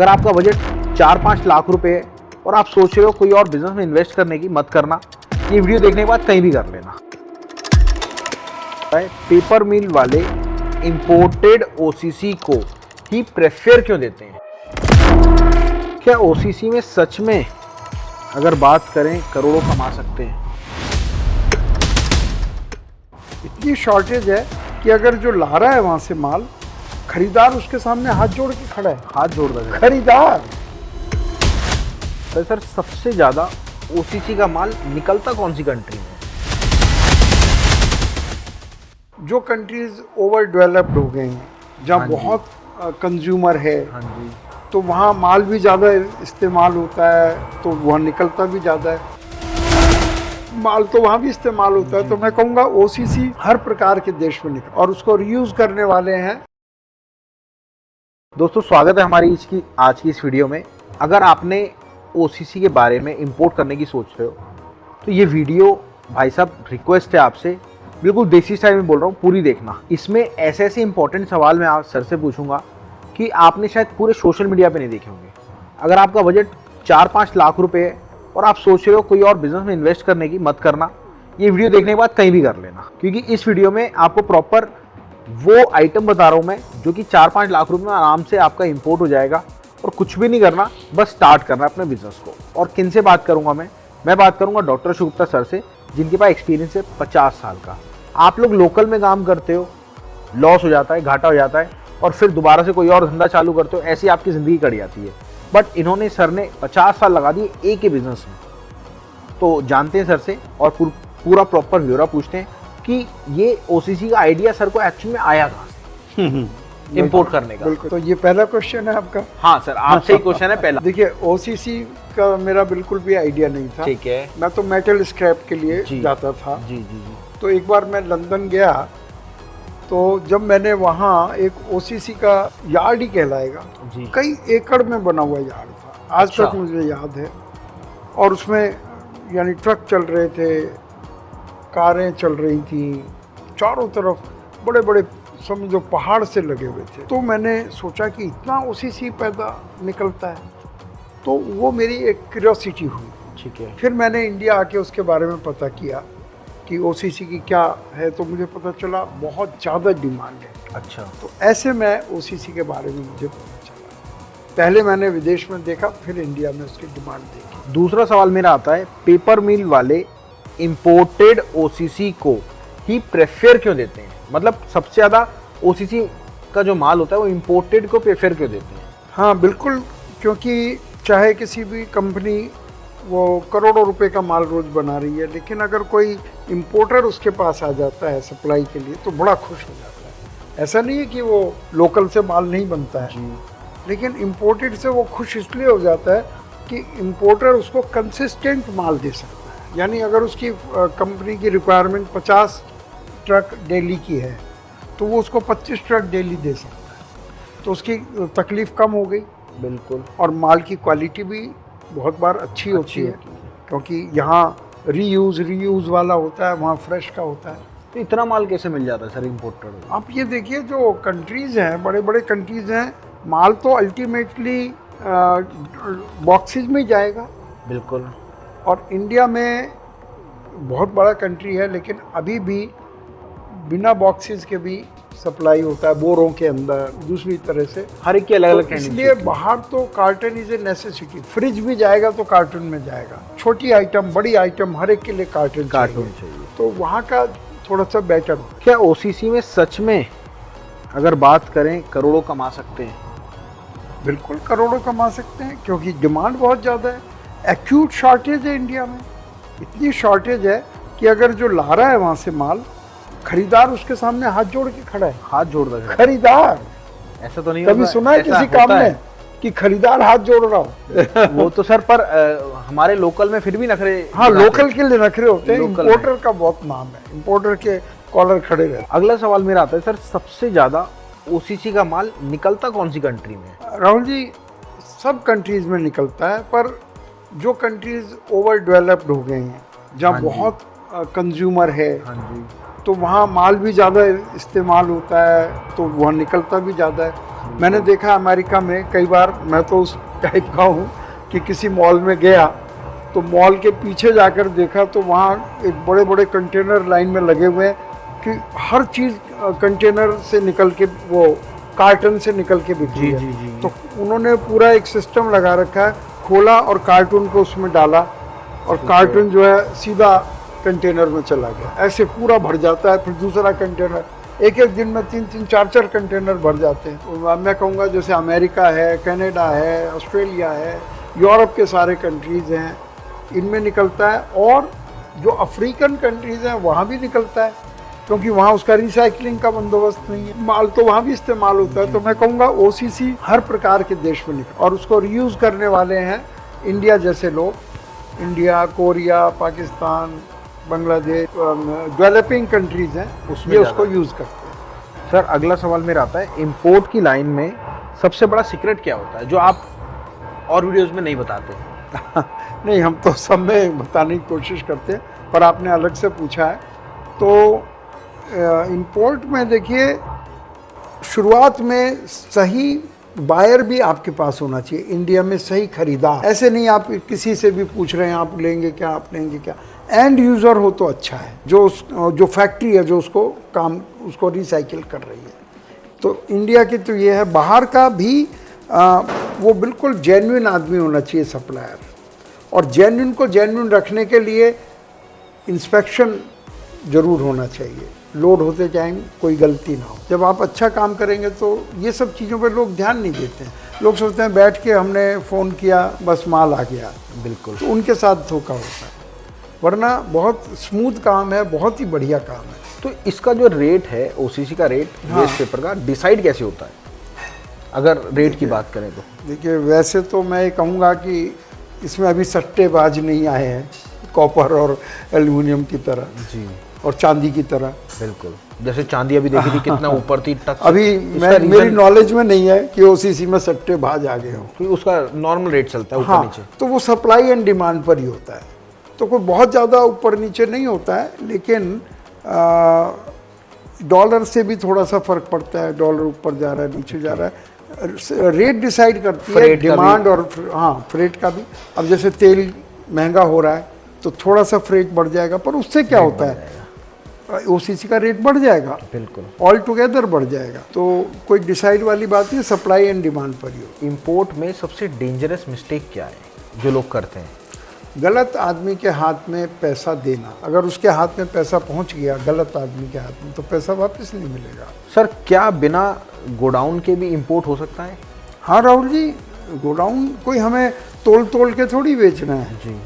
अगर आपका बजट 4-5 लाख रुपए है और आप सोच रहे हो कोई और बिजनेस में इन्वेस्ट करने की, मत करना। ये वीडियो देखने के बाद कहीं भी कर लेना। पेपर मिल वाले इंपोर्टेड ओसीसी को ही प्रेफर क्यों देते हैं? क्या ओसीसी में सच में अगर बात करें करोड़ों कमा सकते हैं? इतनी शॉर्टेज है कि अगर जो ला रहा है वहां से माल, खरीदार उसके सामने हाथ जोड़ के खड़ा है। हाथ जोड़ दे खरीदार। तो सर सबसे ज्यादा ओसीसी का माल निकलता कौन सी कंट्री में? जो कंट्रीज ओवर डेवलप्ड हो गए हैं, जहाँ हाँ जी। बहुत कंज्यूमर है, हाँ जी। तो वहाँ माल भी ज़्यादा इस्तेमाल होता है, तो वहाँ निकलता भी ज़्यादा है। माल तो वहाँ भी इस्तेमाल होता है, तो मैं कहूँगा ओसीसी हर प्रकार के देश में निकल और उसको रीयूज करने वाले हैं। दोस्तों स्वागत है हमारी आज की इस वीडियो में। अगर आपने ओसीसी के बारे में इंपोर्ट करने की सोच रहे हो तो ये वीडियो भाई साहब रिक्वेस्ट है आपसे, बिल्कुल देसी स्टाइल में बोल रहा हूँ, पूरी देखना। इसमें ऐसे ऐसे इंपॉर्टेंट सवाल मैं आप सर से पूछूंगा कि आपने शायद पूरे सोशल मीडिया पे नहीं देखे होंगे। अगर आपका बजट 4-5 लाख रुपए है और आप सोच रहे हो कोई और बिजनेस में इन्वेस्ट करने की, मत करना। ये वीडियो देखने के बाद कहीं भी कर लेना, क्योंकि इस वीडियो में आपको प्रॉपर वो आइटम बता रहा हूँ मैं जो कि 4-5 लाख रुपए में आराम से आपका इंपोर्ट हो जाएगा और कुछ भी नहीं करना, बस स्टार्ट करना अपने बिजनेस को। और किन से बात करूंगा मैं बात करूंगा डॉक्टर शुगुप्ता सर से, जिनके पास एक्सपीरियंस है 50 साल का। आप लोग लोकल में काम करते हो, लॉस हो जाता है, घाटा हो जाता है, और फिर दोबारा से कोई और धंधा चालू करते हो, ऐसी आपकी ज़िंदगी कट जाती है। बट इन्होंने, सर ने 50 साल लगा दिए एक ही बिजनेस में। तो जानते हैं सर से और पूरा प्रॉपर ब्यौरा पूछते हैं कि ये ओसीसी का आइडिया सर को एक्चुअली में आया कहाँ से इंपोर्ट करने का। बिल्कुल। तो ये पहला क्वेश्चन है आपका। हाँ सर, आपसे ही क्वेश्चन है पहला। देखिए, ओसीसी का मेरा बिल्कुल भी आइडिया नहीं था। ठीक है। मैं तो मेटल स्क्रैप के लिए जी। जाता था। जी जी जी। तो एक बार मैं लंदन गया, तो जब मैंने वहाँ एक ओसीसी का यार्ड ही कहलाएगा, जी। कई एकड़ में बना हुआ यार्ड था, आज अच्छा। तक मुझे याद है। और उसमें यानी ट्रक चल रहे थे, कारें चल रही थी, चारों तरफ बड़े बड़े समझो पहाड़ से लगे हुए थे। तो मैंने सोचा कि इतना ओसीसी पैदा निकलता है, तो वो मेरी एक क्यूरियोसिटी हुई। ठीक है। फिर मैंने इंडिया आके उसके बारे में पता किया कि ओसीसी की क्या है, तो मुझे पता चला बहुत ज़्यादा डिमांड है। अच्छा। तो ऐसे में ओसीसी के बारे में मुझे पता चला। पहले मैंने विदेश में देखा, फिर इंडिया में उसकी डिमांड देखी। दूसरा सवाल मेरा आता है, पेपर मिल वाले इंपोर्टेड ओसीसी को ही प्रेफर क्यों देते हैं? मतलब सबसे ज़्यादा ओसीसी का जो माल होता है वो इंपोर्टेड को प्रेफर क्यों देते हैं? हाँ बिल्कुल, क्योंकि चाहे किसी भी कंपनी वो करोड़ों रुपए का माल रोज बना रही है, लेकिन अगर कोई इंपोर्टर उसके पास आ जाता है सप्लाई के लिए, तो बड़ा खुश हो जाता है। ऐसा नहीं है कि वो लोकल से माल नहीं बनता है, लेकिन इंपोर्टेड से वो खुश इसलिए हो जाता है कि इंपोर्टर उसको कंसिस्टेंट माल दे सकता है। यानी अगर उसकी कंपनी की रिक्वायरमेंट 50 ट्रक डेली की है, तो वो उसको 25 ट्रक डेली दे सकता है, तो उसकी तकलीफ कम हो गई। बिल्कुल। और माल की क्वालिटी भी बहुत बार अच्छी होती है, क्योंकि यहाँ रीयूज वाला होता है, वहाँ फ्रेश का होता है। तो इतना माल कैसे मिल जाता है सर इंपोर्टेड? आप ये देखिए, जो कंट्रीज़ हैं, बड़े बड़े कंट्रीज़ हैं, माल तो अल्टीमेटली बॉक्सेज में जाएगा। बिल्कुल। और इंडिया में बहुत बड़ा कंट्री है, लेकिन अभी भी बिना बॉक्सेस के भी सप्लाई होता है, बोरों के अंदर, दूसरी तरह से। हर एक की अलग अलग तो इसलिए बाहर तो carton is a necessity. Fridge भी जाएगा तो कार्टन में जाएगा, छोटी आइटम बड़ी आइटम हर एक के लिए कार्टन चाहिए। तो वहाँ का थोड़ा सा बेटर। क्या ओसीसी में सच में अगर बात करें करोड़ों कमा सकते हैं? बिल्कुल करोड़ों कमा सकते हैं, क्योंकि डिमांड बहुत ज़्यादा है। एक्यूट शॉर्टेज है इंडिया में। इतनी शॉर्टेज है कि अगर जो ला रहा है वहाँ से माल, खरीदार उसके सामने हाथ जोड़ के खड़ा है। हाथ जोड़ दे खरीदार। ऐसा तो नहीं कभी सुना है किसी काम में कि खरीदार हाथ जोड़ रहा हो? वो तो सर, पर हमारे लोकल में फिर भी नखरे। हाँ, लोकल के लिए नखरे होते हैं। लोकल इंपोर्टर का बहुत नाम है, इंपोर्टर के कॉलर खड़े रहते हैं। अगला सवाल मेरा आता है सर, सबसे ज्यादा ओसीसी का माल निकलता कौन सी कंट्री में? राहुल जी, सब कंट्रीज में निकलता है, पर जो कंट्रीज ओवर डेवलप्ड हो गए हैं, जहाँ हाँ जी। बहुत कंज्यूमर है, हाँ जी। तो वहाँ माल भी ज़्यादा इस्तेमाल होता है, तो वहाँ निकलता भी ज़्यादा है। मैंने देखा अमेरिका में कई बार, मैं तो उस टाइप का हूँ कि किसी मॉल में गया तो मॉल के पीछे जाकर देखा तो वहाँ एक बड़े बड़े कंटेनर लाइन में लगे हुए हैं कि हर चीज़ कंटेनर से निकल के, वो कार्टन से निकल के बिक रही है। तो उन्होंने पूरा एक सिस्टम लगा रखा है, खोला और कार्टून को उसमें डाला और कार्टून जो है सीधा कंटेनर में चला गया। ऐसे पूरा भर जाता है, फिर दूसरा कंटेनर, एक एक दिन में 3-3, 4-4 कंटेनर भर जाते हैं। तो मैं कहूँगा जैसे अमेरिका है, कनाडा है, ऑस्ट्रेलिया है, यूरोप के सारे कंट्रीज़ हैं, इनमें निकलता है। और जो अफ्रीकन कंट्रीज़ हैं वहाँ भी निकलता है, क्योंकि वहाँ उसका रिसाइकलिंग का बंदोबस्त नहीं है, माल तो वहाँ भी इस्तेमाल होता है। तो मैं कहूँगा ओसीसी हर प्रकार के देश में निकल, और उसको रीयूज़ करने वाले हैं इंडिया जैसे लोग, India, Korea, Pakistan, Bangladesh, developing countries हैं, उसमें उसको यूज़ करते हैं। सर अगला सवाल मेरा आता है, इंपोर्ट की लाइन में सबसे बड़ा सीक्रेट क्या होता है जो आप और वीडियोस में नहीं बताते? नहीं, हम तो सब में बताने की कोशिश करते हैं, पर आपने अलग से पूछा है। तो इंपोर्ट में देखिए, शुरुआत में सही बायर भी आपके पास होना चाहिए, इंडिया में सही खरीदार। ऐसे नहीं आप किसी से भी पूछ रहे हैं आप लेंगे क्या, आप लेंगे क्या। एंड यूज़र हो तो अच्छा है, जो फैक्ट्री है जो उसको रिसाइकिल कर रही है। तो इंडिया की तो ये है। बाहर का भी वो बिल्कुल जेन्युइन आदमी होना चाहिए सप्लायर, और जेन्युइन को जेन्युइन रखने के लिए इंस्पेक्शन ज़रूर होना चाहिए, लोड होते टाइम कोई गलती ना हो। जब आप अच्छा काम करेंगे तो ये सब चीज़ों पर लोग ध्यान नहीं देते हैं। लोग सोचते हैं बैठ के हमने फ़ोन किया बस माल आ गया, बिल्कुल, तो उनके साथ धोखा होता है। वरना बहुत स्मूथ काम है, बहुत ही बढ़िया काम है। तो इसका जो रेट है, ओसीसी का रेट, हाँ। वेस्ट पेपर का डिसाइड कैसे होता है, अगर रेट की बात करें तो? देखिए, वैसे तो मैं ये कहूँगा कि इसमें अभी सट्टेबाज नहीं आए हैं, कॉपर और एल्युमिनियम की तरह जी, और चांदी की तरह। बिल्कुल, जैसे चांदी अभी देखी थी कितना ऊपर थी, टच। अभी मेरी नॉलेज में नहीं है कि ओसीसी में सट्टेबाज आ गए हों, क्योंकि उसका नॉर्मल रेट चलता है ऊपर हाँ, नीचे। तो वो सप्लाई एंड डिमांड पर ही होता है, तो कोई बहुत ज़्यादा ऊपर नीचे नहीं होता है। लेकिन डॉलर से भी थोड़ा सा फर्क पड़ता है, डॉलर ऊपर जा रहा है नीचे जा रहा है, रेट डिसाइड करती है डिमांड और हाँ फ्रेट का भी। अब जैसे तेल महंगा हो रहा है तो थोड़ा सा फ्रेट बढ़ जाएगा, पर उससे क्या होता है, ओसीसी का रेट बढ़ जाएगा, बिल्कुल ऑल टुगेदर बढ़ जाएगा। तो कोई डिसाइड वाली बात नहीं, सप्लाई एंड डिमांड पर ही हो। इंपोर्ट में सबसे डेंजरस मिस्टेक क्या है जो लोग करते हैं? गलत आदमी के हाथ में पैसा देना। अगर उसके हाथ में पैसा पहुंच गया गलत आदमी के हाथ में, तो पैसा वापस नहीं मिलेगा। सर क्या बिना गोडाउन के भी इंपोर्ट हो सकता है? हाँ राहुल जी, गोडाउन कोई हमें तोल के थोड़ी बेचना है जी,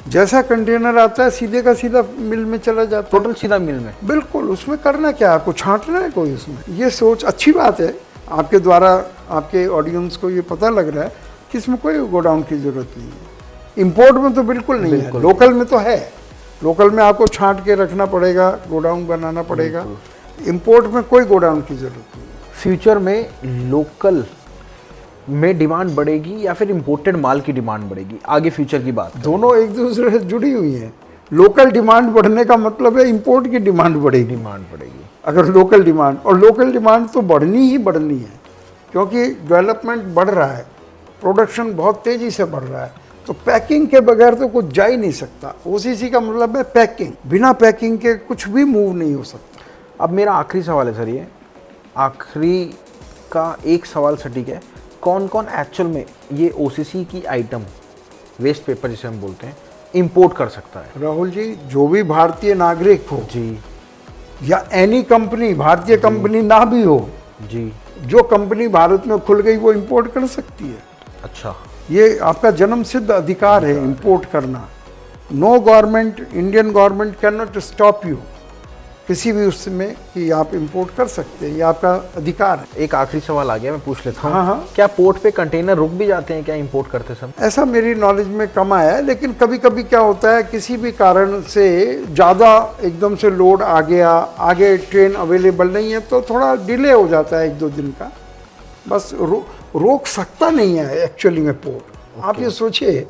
जैसा कंटेनर आता है सीधे का सीधा मिल में चला जाता है, टोटल सीधा मिल में। बिल्कुल। उसमें करना क्या है, आपको छांटना है कोई उसमें? ये सोच अच्छी बात है, आपके द्वारा आपके ऑडियंस को ये पता लग रहा है कि इसमें कोई गोडाउन की जरूरत नहीं है। इंपोर्ट में तो बिल्कुल नहीं है, लोकल में तो है। लोकल में आपको छांट के रखना पड़ेगा, गोडाउन बनाना पड़ेगा। इंपोर्ट में कोई गोडाउन की जरूरत नहीं है। फ्यूचर में लोकल में डिमांड बढ़ेगी या फिर इंपोर्टेड माल की डिमांड बढ़ेगी? आगे फ्यूचर की बात करें। दोनों एक दूसरे से जुड़ी हुई हैं। लोकल डिमांड बढ़ने का मतलब है इंपोर्ट की डिमांड बढ़ेगी। डिमांड बढ़ेगी अगर लोकल डिमांड, और लोकल डिमांड तो बढ़नी ही बढ़नी है, क्योंकि डेवलपमेंट बढ़ रहा है, प्रोडक्शन बहुत तेज़ी से बढ़ रहा है। तो पैकिंग के बगैर तो कुछ जा ही नहीं सकता। ओसीसी का मतलब है पैकिंग, बिना पैकिंग के कुछ भी मूव नहीं हो सकता। अब मेरा आखिरी सवाल है सर, ये आखिरी का एक सवाल सटीक है, कौन कौन एक्चुअल में ये ओसीसी की आइटम, वेस्ट पेपर जिसे हम बोलते हैं, इंपोर्ट कर सकता है? राहुल जी, जो भी भारतीय नागरिक हो जी, या एनी कंपनी, भारतीय कंपनी ना भी हो जी, जो कंपनी भारत में खुल गई वो इंपोर्ट कर सकती है। अच्छा, ये आपका जन्म सिद्ध अधिकार है इंपोर्ट करना। No government, Indian government can not stop you किसी भी उसमें कि आप इंपोर्ट कर सकते हैं, ये आपका अधिकार है। एक आखिरी सवाल आ गया, मैं पूछ लेता हूँ। हाँ, हाँ। क्या पोर्ट पे कंटेनर रुक भी जाते हैं क्या इंपोर्ट करते समय? ऐसा मेरी नॉलेज में कम आया है, लेकिन कभी कभी क्या होता है, किसी भी कारण से ज़्यादा एकदम से लोड आ गया, आगे ट्रेन अवेलेबल नहीं है, तो थोड़ा डिले हो जाता है 1-2 दिन का। बस रोक सकता नहीं है एक्चुअली में पोर्ट। आप ये सोचिए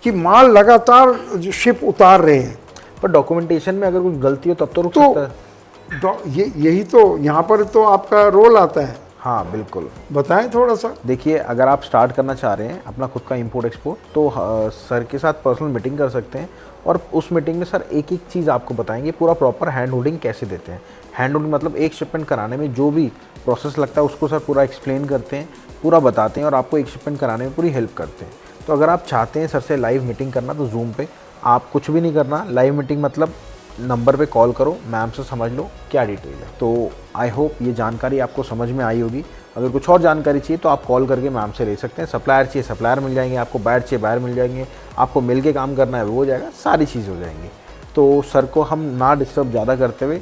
कि माल लगातार शिप उतार रहे हैं, पर डॉक्यूमेंटेशन में अगर कोई गलती हो तब तो रुक सकता है। यही तो यहाँ पर तो आपका रोल आता है, हाँ बिल्कुल। बताएं थोड़ा सा। देखिए, अगर आप स्टार्ट करना चाह रहे हैं अपना खुद का इंपोर्ट एक्सपोर्ट, तो सर के साथ पर्सनल मीटिंग कर सकते हैं, और उस मीटिंग में सर एक एक चीज़ आपको बताएंगे, पूरा प्रॉपर हैंड होल्डिंग कैसे देते हैं। हैंड होल्डिंग मतलब एक शिपमेंट कराने में जो भी प्रोसेस लगता है उसको सर पूरा एक्सप्लेन करते हैं, पूरा बताते हैं, और आपको एक शिपमेंट कराने में पूरी हेल्प करते हैं। तो अगर आप चाहते हैं सर से लाइव मीटिंग करना, तो जूम पे आप कुछ भी नहीं करना, लाइव मीटिंग मतलब नंबर पे कॉल करो, मैम से समझ लो क्या डिटेल है। तो आई होप ये जानकारी आपको समझ में आई होगी। अगर कुछ और जानकारी चाहिए तो आप कॉल करके मैम से ले सकते हैं। सप्लायर चाहिए सप्लायर मिल जाएंगे, आपको बायर चाहिए बायर मिल जाएंगे, आपको मिल के काम करना है वो हो जाएगा, सारी चीज़ हो जाएंगी। तो सर को हम ना डिस्टर्ब ज़्यादा करते हुए,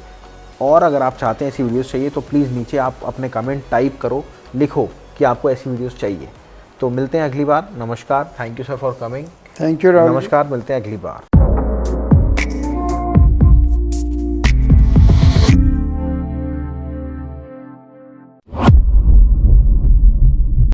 और अगर आप चाहते हैं ऐसी वीडियोज़ चाहिए तो प्लीज़ नीचे आप अपने कमेंट टाइप करो, लिखो कि आपको ऐसी वीडियोज़ चाहिए। तो मिलते हैं अगली बार। नमस्कार, thank you sir for coming. Thank you Rahul. नमस्कार, मिलते हैं अगली बार।